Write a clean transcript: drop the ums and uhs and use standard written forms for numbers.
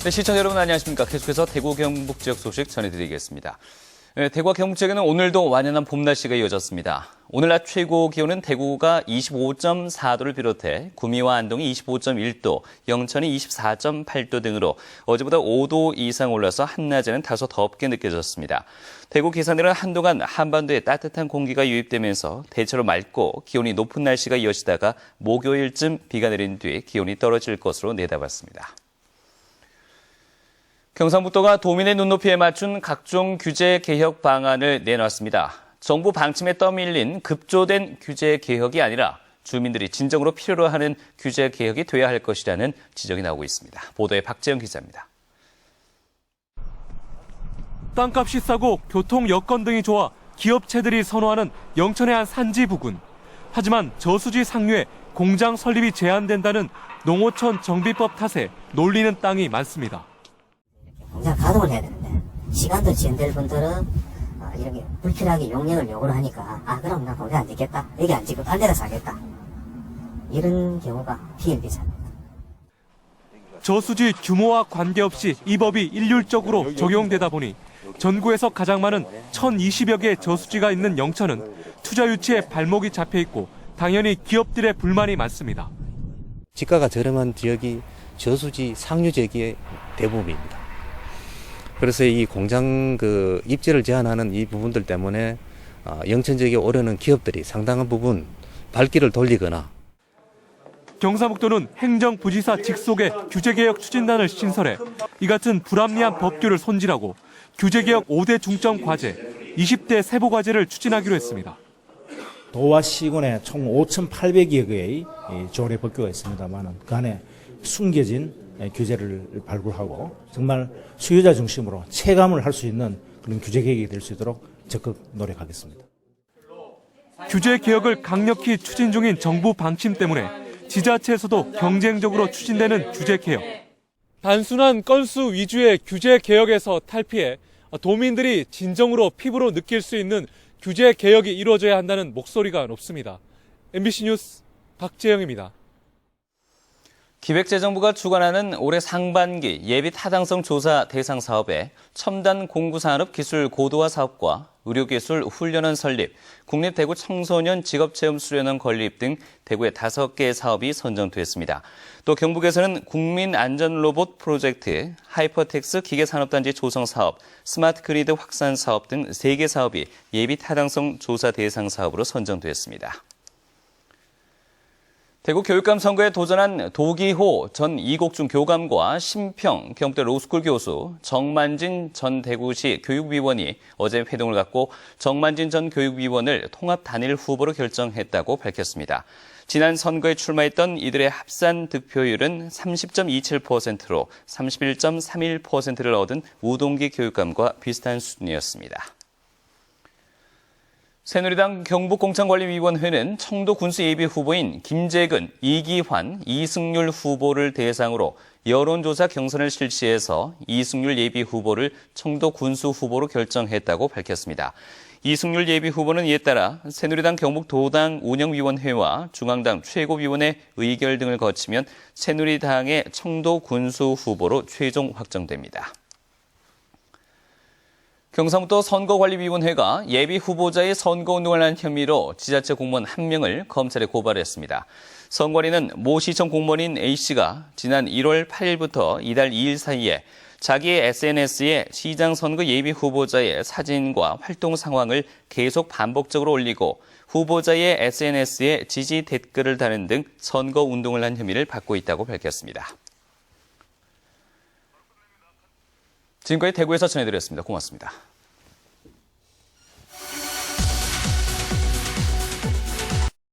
네, 시청자 여러분 안녕하십니까. 계속해서 대구 경북 지역 소식 전해드리겠습니다. 네, 대구와 경북 지역에는 오늘도 완연한 봄 날씨가 이어졌습니다. 오늘 낮 최고 기온은 대구가 25.4도를 비롯해 구미와 안동이 25.1도, 영천이 24.8도 등으로 어제보다 5도 이상 올라서 한낮에는 다소 덥게 느껴졌습니다. 대구 기상대는 한동안 한반도에 따뜻한 공기가 유입되면서 대체로 맑고 기온이 높은 날씨가 이어지다가 목요일쯤 비가 내린 뒤 기온이 떨어질 것으로 내다봤습니다. 경상북도가 도민의 눈높이에 맞춘 각종 규제 개혁 방안을 내놨습니다. 정부 방침에 떠밀린 급조된 규제 개혁이 아니라 주민들이 진정으로 필요로 하는 규제 개혁이 돼야 할 것이라는 지적이 나오고 있습니다. 보도에 박재영 기자입니다. 땅값이 싸고 교통 여건 등이 좋아 기업체들이 선호하는 영천의 한 산지 부근. 하지만 저수지 상류에 공장 설립이 제한된다는 농어촌 정비법 탓에 놀리는 땅이 많습니다. 공장 가동을 해야 되는데 시간도 지연될 분들은 이렇게 불필요하게 용역을 요구를 하니까 그럼 나 공장 안 짓겠다, 여기 안 짓고 딴 데다 사겠다, 이런 경우가 비일비재합니다. 저수지 규모와 관계없이 이 법이 일률적으로 적용되다 보니 전국에서 가장 많은 1,020여 개의 저수지가 있는 영천은 투자 유치에 발목이 잡혀 있고 당연히 기업들의 불만이 많습니다. 지가가 저렴한 지역이 저수지 상류 지역의 대부분입니다. 그래서 이 공장 입지를 제한하는 이 부분들 때문에 영천 지역에 오려는 기업들이 상당한 부분 발길을 돌리거나. 경상북도는 행정부지사 직속의 규제개혁 추진단을 신설해 이 같은 불합리한 법규를 손질하고 규제개혁 5대 중점 과제, 20대 세부 과제를 추진하기로 했습니다. 도와 시군에 총 5,800여 개의 조례 법규가 있습니다만 그 안에 숨겨진 규제를 발굴하고 정말 수요자 중심으로 체감을 할 수 있는 그런 규제 개혁이 될 수 있도록 적극 노력하겠습니다. 규제 개혁을 강력히 추진 중인 정부 방침 때문에 지자체에서도 경쟁적으로 추진되는 규제 개혁. 단순한 건수 위주의 규제 개혁에서 탈피해 도민들이 진정으로 피부로 느낄 수 있는 규제 개혁이 이루어져야 한다는 목소리가 높습니다. MBC 뉴스 박재영입니다. 기획재정부가 주관하는 올해 상반기 예비 타당성 조사 대상 사업에 첨단 공구산업 기술 고도화 사업과 의료기술 훈련원 설립, 국립대구 청소년 직업체험 수련원 건립 등 대구의 5개 사업이 선정됐습니다. 또 경북에서는 국민안전로봇 프로젝트, 하이퍼텍스 기계산업단지 조성 사업, 스마트 그리드 확산 사업 등 3개 사업이 예비 타당성 조사 대상 사업으로 선정됐습니다. 대구 교육감 선거에 도전한 도기호 전 이곡중 교감과 심평 경북대 로스쿨 교수, 정만진 전 대구시 교육위원이 어제 회동을 갖고 정만진 전 교육위원을 통합 단일 후보로 결정했다고 밝혔습니다. 지난 선거에 출마했던 이들의 합산 득표율은 30.27%로 31.31%를 얻은 우동기 교육감과 비슷한 수준이었습니다. 새누리당 경북공천관리위원회는 청도 군수 예비 후보인 김재근, 이기환, 이승률 후보를 대상으로 여론조사 경선을 실시해서 이승률 예비 후보를 청도 군수 후보로 결정했다고 밝혔습니다. 이승률 예비 후보는 이에 따라 새누리당 경북도당 운영위원회와 중앙당 최고위원회 의결 등을 거치면 새누리당의 청도 군수 후보로 최종 확정됩니다. 경상북도 선거관리위원회가 예비 후보자의 선거운동을 한 혐의로 지자체 공무원 1명을 검찰에 고발했습니다. 선관위는 모 시청 공무원인 A씨가 지난 1월 8일부터 이달 2일 사이에 자기의 SNS에 시장 선거 예비 후보자의 사진과 활동 상황을 계속 반복적으로 올리고 후보자의 SNS에 지지 댓글을 다는 등 선거운동을 한 혐의를 받고 있다고 밝혔습니다. 지금까지 대구에서 전해드렸습니다. 고맙습니다.